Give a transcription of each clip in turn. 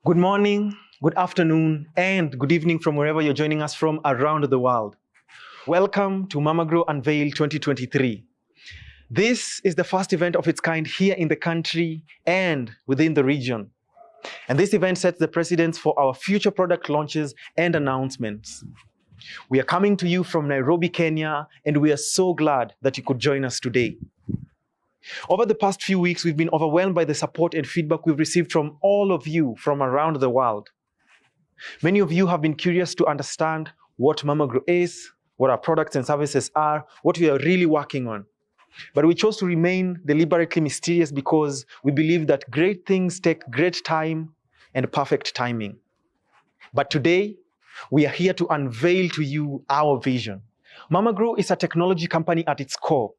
Good morning, good afternoon, and good evening from wherever you're joining us from around the world. Welcome to Mama-gro UNVEIL 2023. This is the first event of its kind here in the country and within the region. And this event sets the precedence for our future product launches and announcements. We are coming to you from Nairobi, Kenya, and we are so glad that you could join us today. Over the past few weeks, we've been overwhelmed by the support and feedback we've received from all of you from around the world. Many of you have been curious to understand what Mama-gro is, what our products and services are, what we are really working on. But we chose to remain deliberately mysterious because we believe that great things take great time and perfect timing. But today, we are here to unveil to you our vision. Mama-gro is a technology company at its core,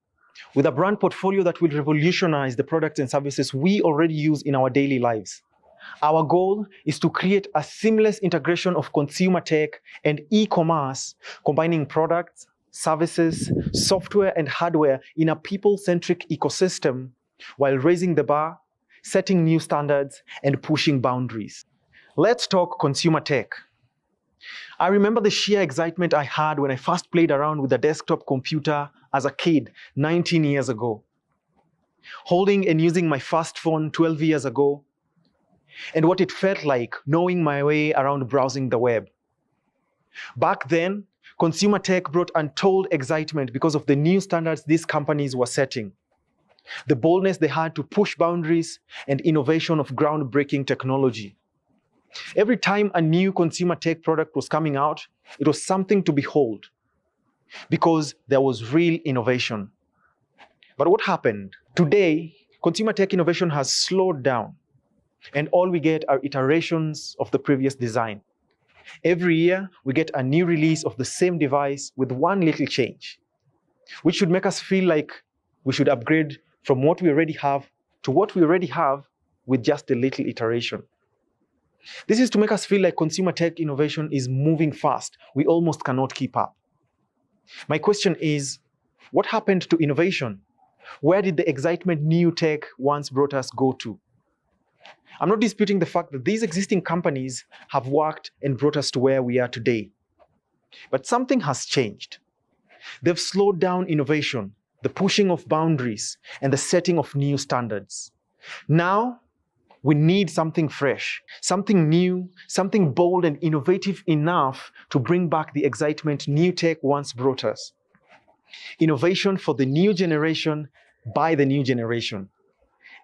with a brand portfolio that will revolutionize the products and services we already use in our daily lives. Our goal is to create a seamless integration of consumer tech and e-commerce, combining products, services, software, and hardware in a people-centric ecosystem while raising the bar, setting new standards, and pushing boundaries. Let's talk consumer tech. I remember the sheer excitement I had when I first played around with a desktop computer as a kid 19 years ago. Holding and using my first phone 12 years ago, and what it felt like knowing my way around browsing the web. Back then, consumer tech brought untold excitement because of the new standards these companies were setting, the boldness they had to push boundaries, and innovation of groundbreaking technology. Every time a new consumer tech product was coming out, it was something to behold because there was real innovation. But what happened? Today, consumer tech innovation has slowed down, and all we get are iterations of the previous design. Every year, we get a new release of the same device with one little change, which should make us feel like we should upgrade from what we already have to what we already have with just a little iteration. This is to make us feel like consumer tech innovation is moving fast. We almost cannot keep up. My question is, what happened to innovation? Where did the excitement new tech once brought us go to? I'm not disputing the fact that these existing companies have worked and brought us to where we are today. But something has changed. They've slowed down innovation, the pushing of boundaries, and the setting of new standards. Now, we need something fresh, something new, something bold and innovative enough to bring back the excitement new tech once brought us. Innovation for the new generation by the new generation.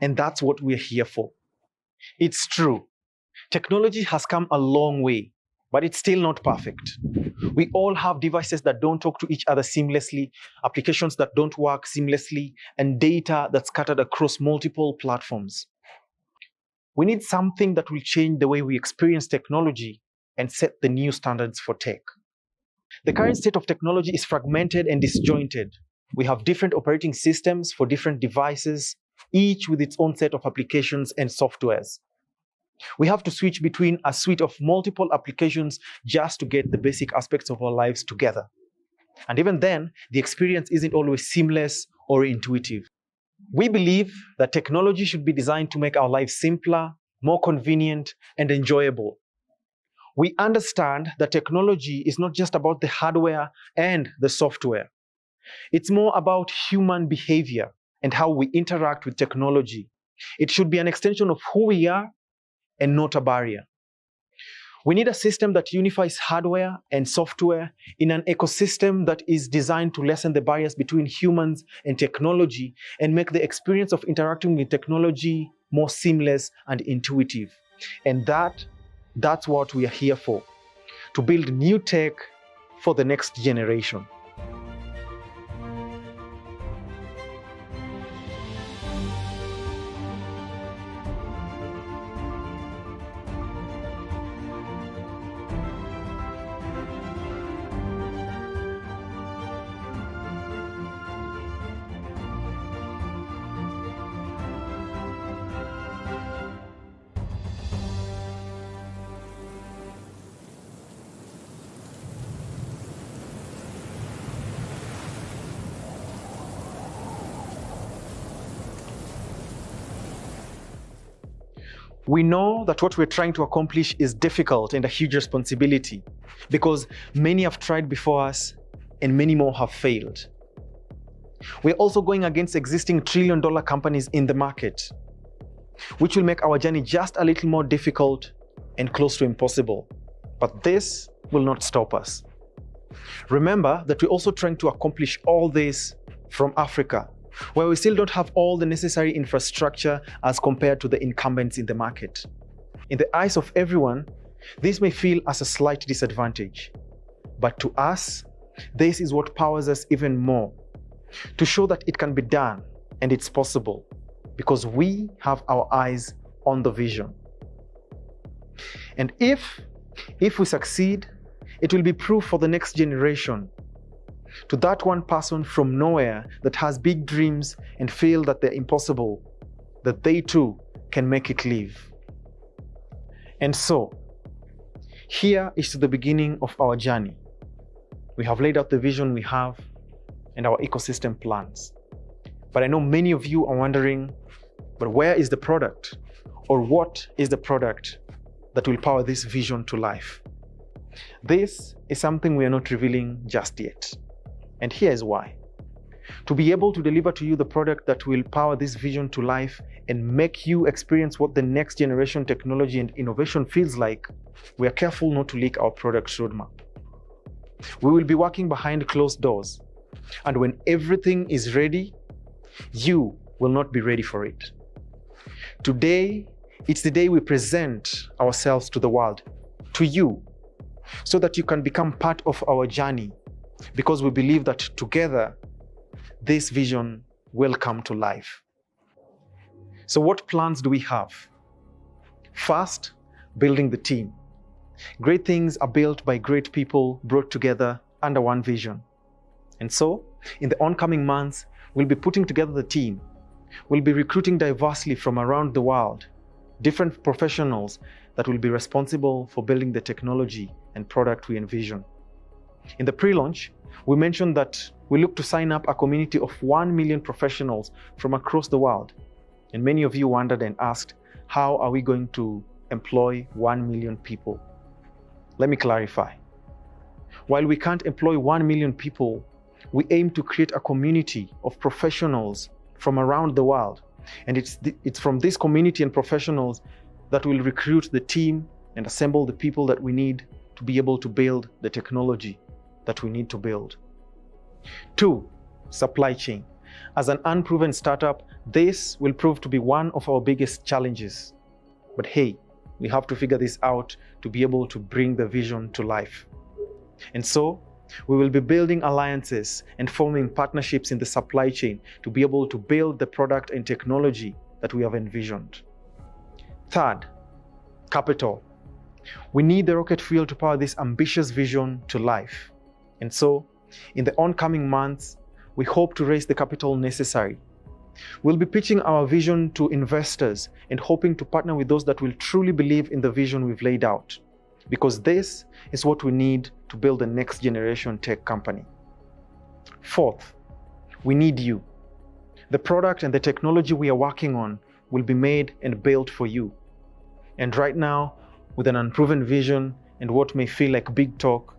And that's what we're here for. It's true. Technology has come a long way, but it's still not perfect. We all have devices that don't talk to each other seamlessly, applications that don't work seamlessly, and data that's scattered across multiple platforms. We need something that will change the way we experience technology and set the new standards for tech. The current state of technology is fragmented and disjointed. We have different operating systems for different devices, each with its own set of applications and softwares. We have to switch between a suite of multiple applications just to get the basic aspects of our lives together. And even then, the experience isn't always seamless or intuitive. We believe that technology should be designed to make our lives simpler, more convenient, and enjoyable. We understand that technology is not just about the hardware and the software. It's more about human behavior and how we interact with technology. It should be an extension of who we are and not a barrier. We need a system that unifies hardware and software in an ecosystem that is designed to lessen the barriers between humans and technology and make the experience of interacting with technology more seamless and intuitive. And that's what we are here for, to build new tech for the next generation. We know that what we're trying to accomplish is difficult and a huge responsibility because many have tried before us and many more have failed. We're also going against existing trillion-dollar companies in the market, which will make our journey just a little more difficult and close to impossible. But this will not stop us. Remember that we're also trying to accomplish all this from Africa, where we still don't have all the necessary infrastructure as compared to the incumbents in the market. In the eyes of everyone, this may feel as a slight disadvantage. But to us, this is what powers us even more, to show that it can be done and it's possible, because we have our eyes on the vision. And if we succeed, it will be proof for the next generation, to that one person from nowhere that has big dreams and feel that they're impossible, that they too can make it live. And so, here is to the beginning of our journey. We have laid out the vision we have and our ecosystem plans. But I know many of you are wondering, but where is the product? Or what is the product that will power this vision to life? This is something we are not revealing just yet. And here is why. To be able to deliver to you the product that will power this vision to life and make you experience what the next generation technology and innovation feels like, we are careful not to leak our product roadmap. We will be working behind closed doors. And when everything is ready, you will not be ready for it. Today, it's the day we present ourselves to the world, to you, so that you can become part of our journey, because we believe that together, this vision will come to life. So what plans do we have? First, building the team. Great things are built by great people brought together under one vision. And so, in the oncoming months, we'll be putting together the team. We'll be recruiting diversely from around the world, different professionals that will be responsible for building the technology and product we envision. In the pre-launch, we mentioned that we look to sign up a community of 1 million professionals from across the world. And many of you wondered and asked, how are we going to employ 1 million people? Let me clarify. While we can't employ 1 million people, we aim to create a community of professionals from around the world. And it's from this community and professionals that will recruit the team and assemble the people that we need to be able to build the technology that we need to build. 2, supply chain. As an unproven startup, this will prove to be one of our biggest challenges. But hey, we have to figure this out to be able to bring the vision to life. And so, we will be building alliances and forming partnerships in the supply chain to be able to build the product and technology that we have envisioned. 3rd, capital. We need the rocket fuel to power this ambitious vision to life. And so, in the oncoming months, we hope to raise the capital necessary. We'll be pitching our vision to investors and hoping to partner with those that will truly believe in the vision we've laid out, because this is what we need to build the next generation tech company. 4th, we need you. The product and the technology we are working on will be made and built for you. And right now, with an unproven vision and what may feel like big talk,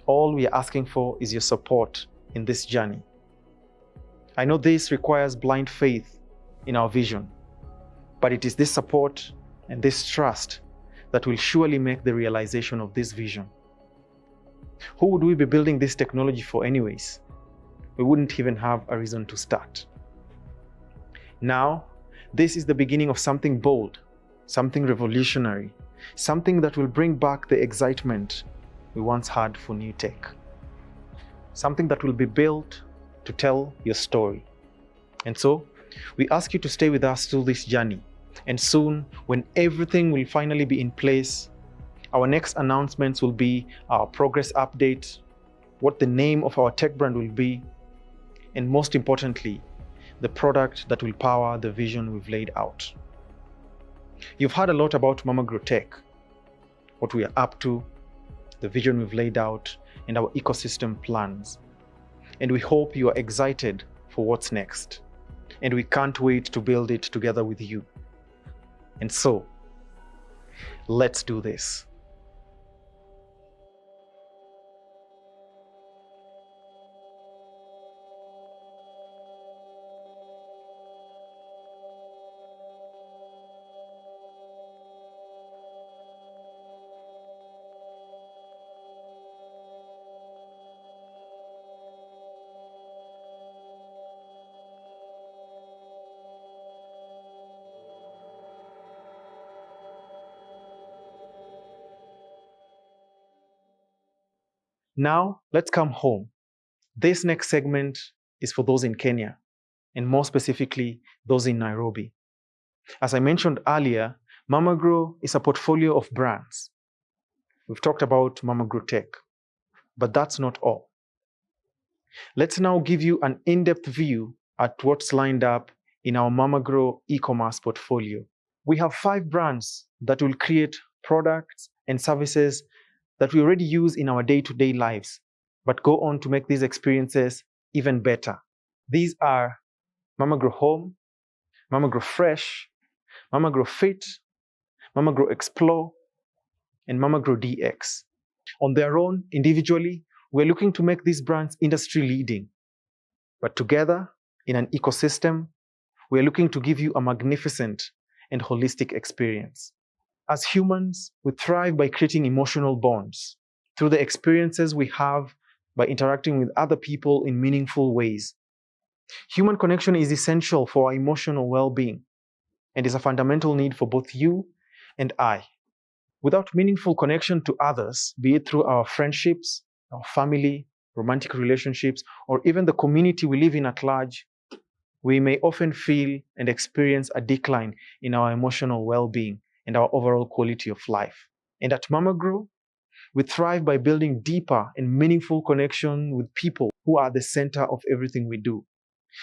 all we are asking for is your support in this journey. I know this requires blind faith in our vision, but it is this support and this trust that will surely make the realization of this vision. Who would we be building this technology for anyways? We wouldn't even have a reason to start. Now, this is the beginning of something bold, something revolutionary, something that will bring back the excitement we once had for new tech. Something that will be built to tell your story. And so, we ask you to stay with us through this journey. And soon, when everything will finally be in place, our next announcements will be our progress update, what the name of our tech brand will be, and most importantly, the product that will power the vision we've laid out. You've heard a lot about Mama-gro Tech, what we are up to, the vision we've laid out, and our ecosystem plans. And we hope you are excited for what's next. And we can't wait to build it together with you. And so, Let's do this. Now, let's come home. This next segment is for those in Kenya, and more specifically, those in Nairobi. As I mentioned earlier, Mama-gro is a portfolio of brands. We've talked about Mama-gro Tech, but that's not all. Let's now give you an in-depth view at what's lined up in our Mama-gro e-commerce portfolio. We have 5 brands that will create products and services that we already use in our day-to-day lives, but go on to make these experiences even better. These are Mama-gro Home, Mama-gro Fresh, Mama-gro Fit, Mama-gro Explore, and Mama-gro DX. On their own, individually, we're looking to make these brands industry-leading. But together, in an ecosystem, we're looking to give you a magnificent and holistic experience. As humans, we thrive by creating emotional bonds through the experiences we have by interacting with other people in meaningful ways. Human connection is essential for our emotional well-being and is a fundamental need for both you and I. Without meaningful connection to others, be it through our friendships, our family, romantic relationships, or even the community we live in at large, we may often feel and experience a decline in our emotional well-being and our overall quality of life. And at Mama-gro, we thrive by building deeper and meaningful connection with people who are the center of everything we do.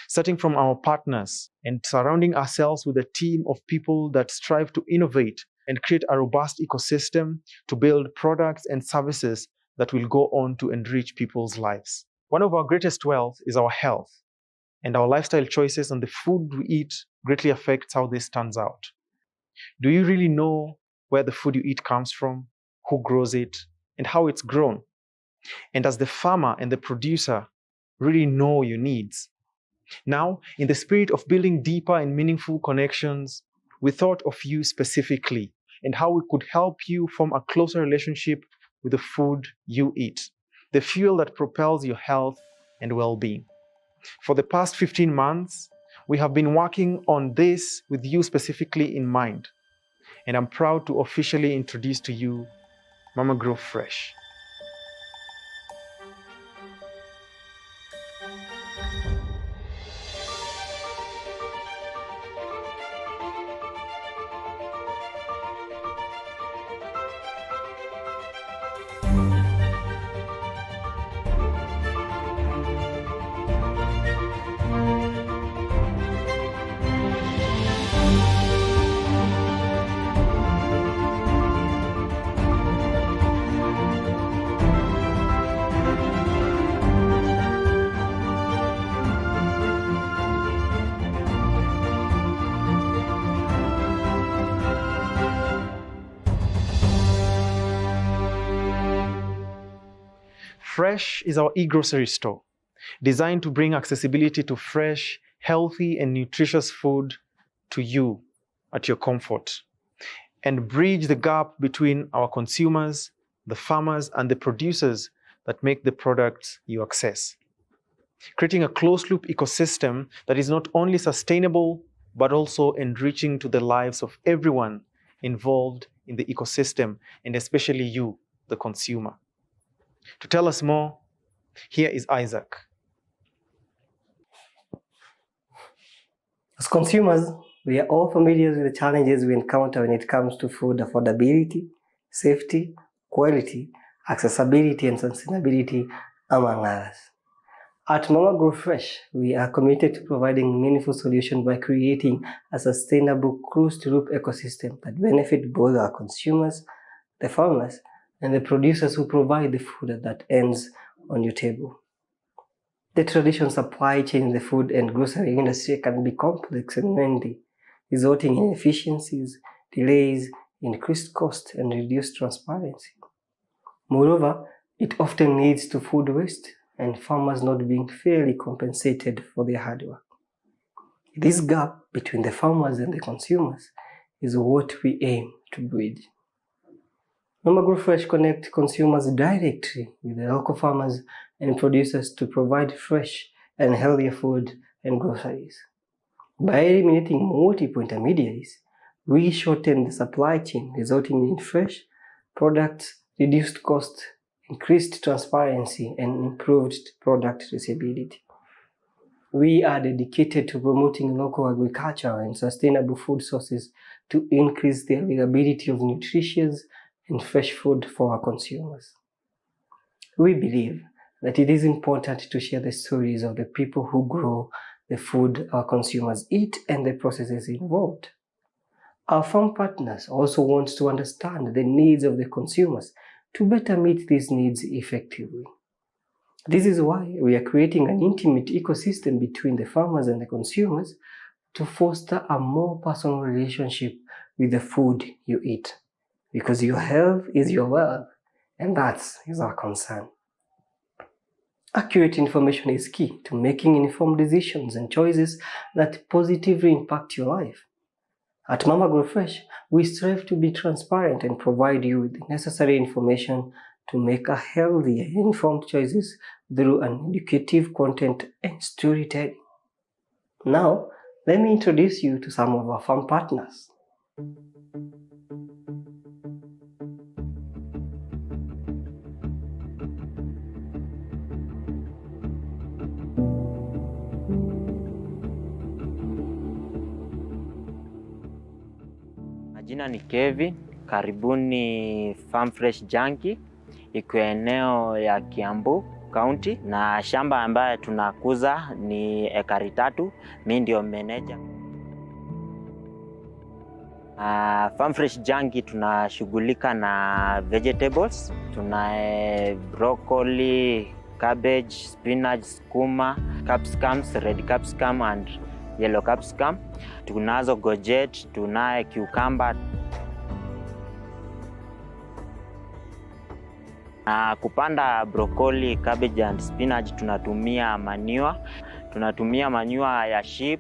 Starting from our partners and surrounding ourselves with a team of people that strive to innovate and create a robust ecosystem to build products and services that will go on to enrich people's lives. One of our greatest wealth is our health, and our lifestyle choices and the food we eat greatly affects how this turns out. Do you really know where the food you eat comes from, who grows it, and how it's grown? And does the farmer and the producer really know your needs? Now, in the spirit of building deeper and meaningful connections, we thought of you specifically and how we could help you form a closer relationship with the food you eat, the fuel that propels your health and well-being. For the past 15 months, we have been working on this with you specifically in mind, and I'm proud to officially introduce to you Mama-gro Fresh. Fresh is our e-grocery store, designed to bring accessibility to fresh, healthy, and nutritious food to you at your comfort, and bridge the gap between our consumers, the farmers, and the producers that make the products you access. Creating a closed-loop ecosystem that is not only sustainable, but also enriching to the lives of everyone involved in the ecosystem, and especially you, the consumer. To tell us more, here is Isaac. As consumers, we are all familiar with the challenges we encounter when it comes to food affordability, safety, quality, accessibility, and sustainability, among others. At Mama-gro Fresh, we are committed to providing meaningful solutions by creating a sustainable closed-loop ecosystem that benefits both our consumers, the farmers, and the producers who provide the food that ends on your table. The traditional supply chain in the food and grocery industry can be complex and lengthy, resulting in inefficiencies, delays, increased cost, and reduced transparency. Moreover, it often leads to food waste and farmers not being fairly compensated for their hard work. This gap between the farmers and the consumers is what we aim to bridge. Mama-gro FRESH connects consumers directly with the local farmers and producers to provide fresh and healthier food and groceries. By eliminating multiple intermediaries, we shorten the supply chain, resulting in fresh products, reduced costs, increased transparency, and improved product traceability. We are dedicated to promoting local agriculture and sustainable food sources to increase the availability of nutritious and fresh food for our consumers. We believe that it is important to share the stories of the people who grow the food our consumers eat and the processes involved. Our farm partners also want to understand the needs of the consumers to better meet these needs effectively. This is why we are creating an intimate ecosystem between the farmers and the consumers to foster a more personal relationship with the food you eat. Because your health is your wealth, and that is our concern. Accurate information is key to making informed decisions and choices that positively impact your life. At Mama-gro FRESH, we strive to be transparent and provide you with the necessary information to make a healthy and informed choices through an educative content and storytelling. Now, let me introduce you to some of our farm partners. Jina ni Kevin, karibuni Farm Fresh Junkie, iko eneo ya Kiambu County, na shamba ambaye tunakuza ni ekari 3. Mimi ndio manager. Farm Fresh Junkie tunashughulika na vegetables, tuna broccoli, cabbage, spinach, skuma, capsicums, red capsicum and yellow capsicum. Tunazo gojet, tunaye cucumber. Kupanda broccoli, cabbage and spinach tunatumia manure. Tunatumia manure ya sheep,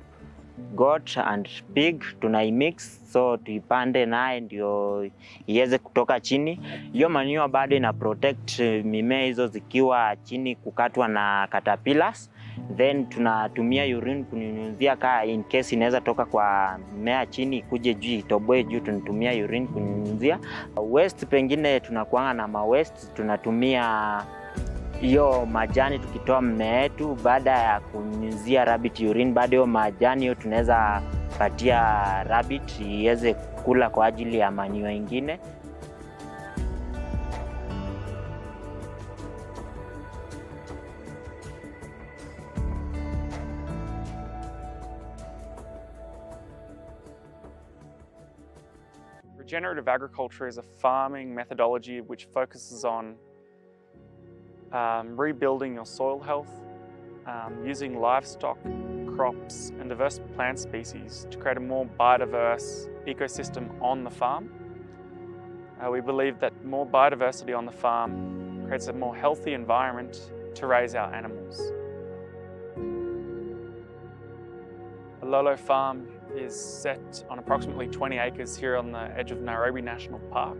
goat and pig, tunaimix so tuipande naye ndio iweze kutoka chini. Hiyo manure bado ina protect mimea hizo zikiwa chini kukatwa na caterpillars. Then tunatumia urine kunyunyuzia kaa in case inaweza toka kwa mimea chini kuje juu itoboe juu, tunatumia urine kunyunyuzia. Waste pengine tunakuanga na waste, tunatumia hiyo majani tukitoa mmea yetu baada ya kunyunyuzia rabbit urine. Baada hiyo majani hiyo tunaweza patia rabbit iweze kula kwa ajili ya manure ingine. Regenerative agriculture is a farming methodology which focuses on rebuilding your soil health, using livestock, crops and diverse plant species to create a more biodiverse ecosystem on the farm. We believe that more biodiversity on the farm creates a more healthy environment to raise our animals. Alolo Farm is set on approximately 20 acres here on the edge of Nairobi National Park.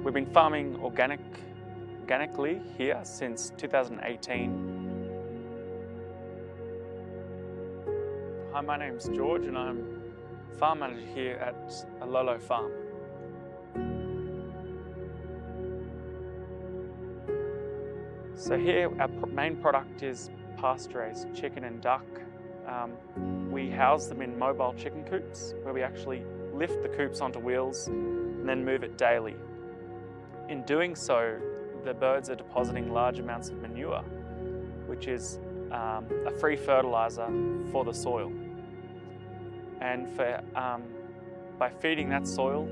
We've been farming organically here since 2018. Hi, my name's George and I'm farm manager here at Alolo Farm. So here our main product is pasture-raised chicken and duck. We house them in mobile chicken coops where we actually lift the coops onto wheels and then move it daily. In doing so, the birds are depositing large amounts of manure, which is a free fertilizer for the soil. And by feeding that soil,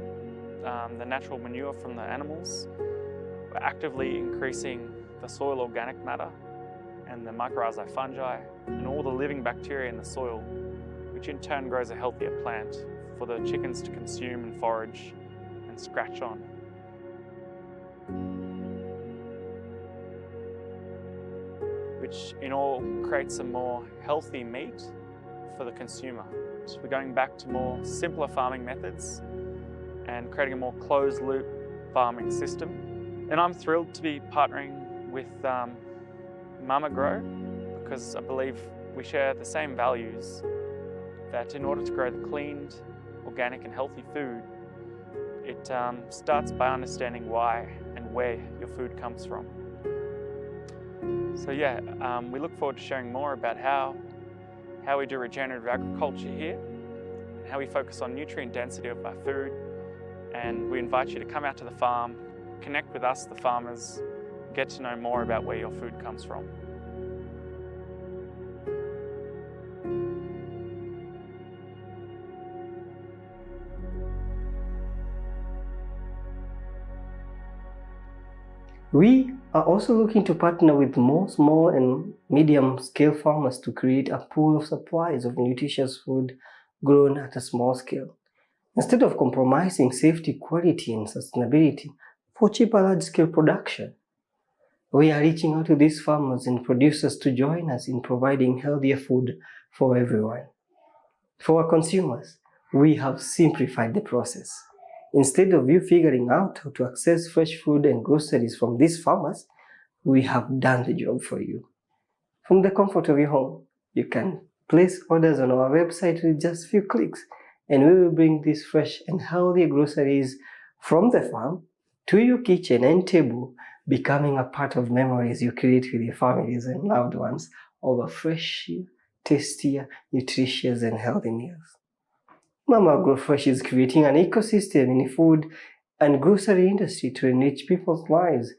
the natural manure from the animals, we're actively increasing the soil organic matter and the mycorrhizae fungi and all the living bacteria in the soil, which in turn grows a healthier plant for the chickens to consume and forage and scratch on. Which in all creates a more healthy meat for the consumer. So we're going back to more simpler farming methods and creating a more closed loop farming system. And I'm thrilled to be partnering with Mama-gro because I believe we share the same values, that in order to grow the cleaned, organic and healthy food, it starts by understanding why and where your food comes from. So yeah, we look forward to sharing more about how we do regenerative agriculture here, and how we focus on nutrient density of our food, and we invite you to come out to the farm, connect with us, the farmers, get to know more about where your food comes from. We are also looking to partner with more small and medium-scale farmers to create a pool of supplies of nutritious food grown at a small scale. Instead of compromising safety, quality, and sustainability for cheaper large-scale production, we are reaching out to these farmers and producers to join us in providing healthier food for everyone. For our consumers, we have simplified the process. Instead of you figuring out how to access fresh food and groceries from these farmers, we have done the job for you. From the comfort of your home, you can place orders on our website with just a few clicks, and we will bring these fresh and healthy groceries from the farm to your kitchen and table, becoming a part of memories you create with your families and loved ones over fresh, tastier, nutritious, and healthy meals. Mama-gro FRESH is creating an ecosystem in the food and grocery industry to enrich people's lives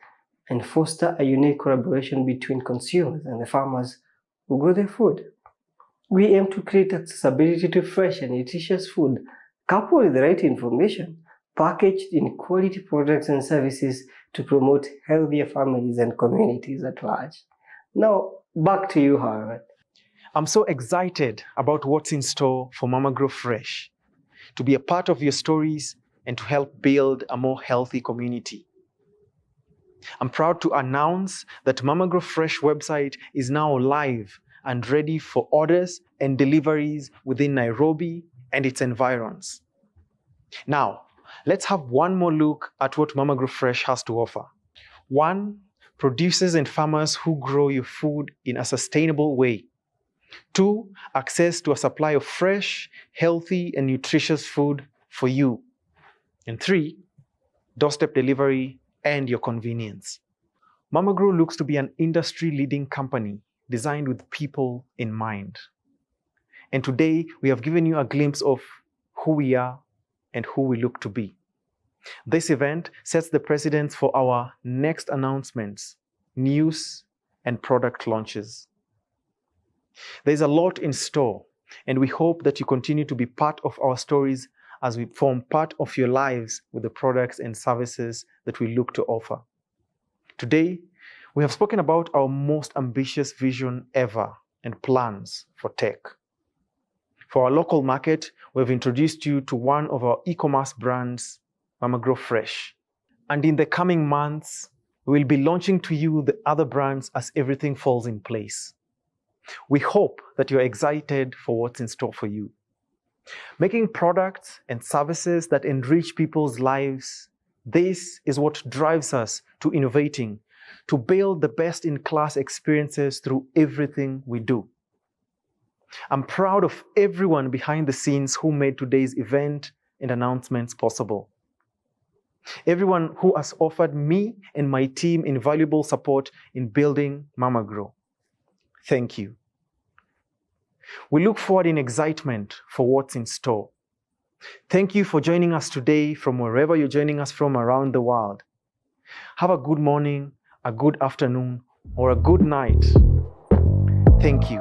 and foster a unique collaboration between consumers and the farmers who grow their food. We aim to create accessibility to fresh and nutritious food, coupled with the right information, packaged in quality products and services to promote healthier families and communities at large. Now, back to you, Harvard. I'm so excited about what's in store for Mama-gro FRESH, to be a part of your stories and to help build a more healthy community. I'm proud to announce that Mama-gro FRESH website is now live and ready for orders and deliveries within Nairobi and its environs. Now, let's have one more look at what Mama-gro FRESH has to offer. 1. Producers and farmers who grow your food in a sustainable way. 2. Access to a supply of fresh, healthy, and nutritious food for you. And 3. Doorstep delivery and your convenience. Mama-gro looks to be an industry-leading company designed with people in mind. And today, we have given you a glimpse of who we are and who we look to be. This event sets the precedence for our next announcements, news, and product launches. There's a lot in store, and we hope that you continue to be part of our stories as we form part of your lives with the products and services that we look to offer. Today, we have spoken about our most ambitious vision ever and plans for tech. For our local market, we've introduced you to one of our e-commerce brands, Mama-gro FRESH. And in the coming months, we will be launching to you the other brands as everything falls in place. We hope that you're excited for what's in store for you. Making products and services that enrich people's lives, this is what drives us to innovating, to build the best-in-class experiences through everything we do. I'm proud of everyone behind the scenes who made today's event and announcements possible. Everyone who has offered me and my team invaluable support in building Mama-gro. Thank you. We look forward in excitement for what's in store. Thank you for joining us today from wherever you're joining us from around the world. Have a good morning, a good afternoon, or a good night. Thank you.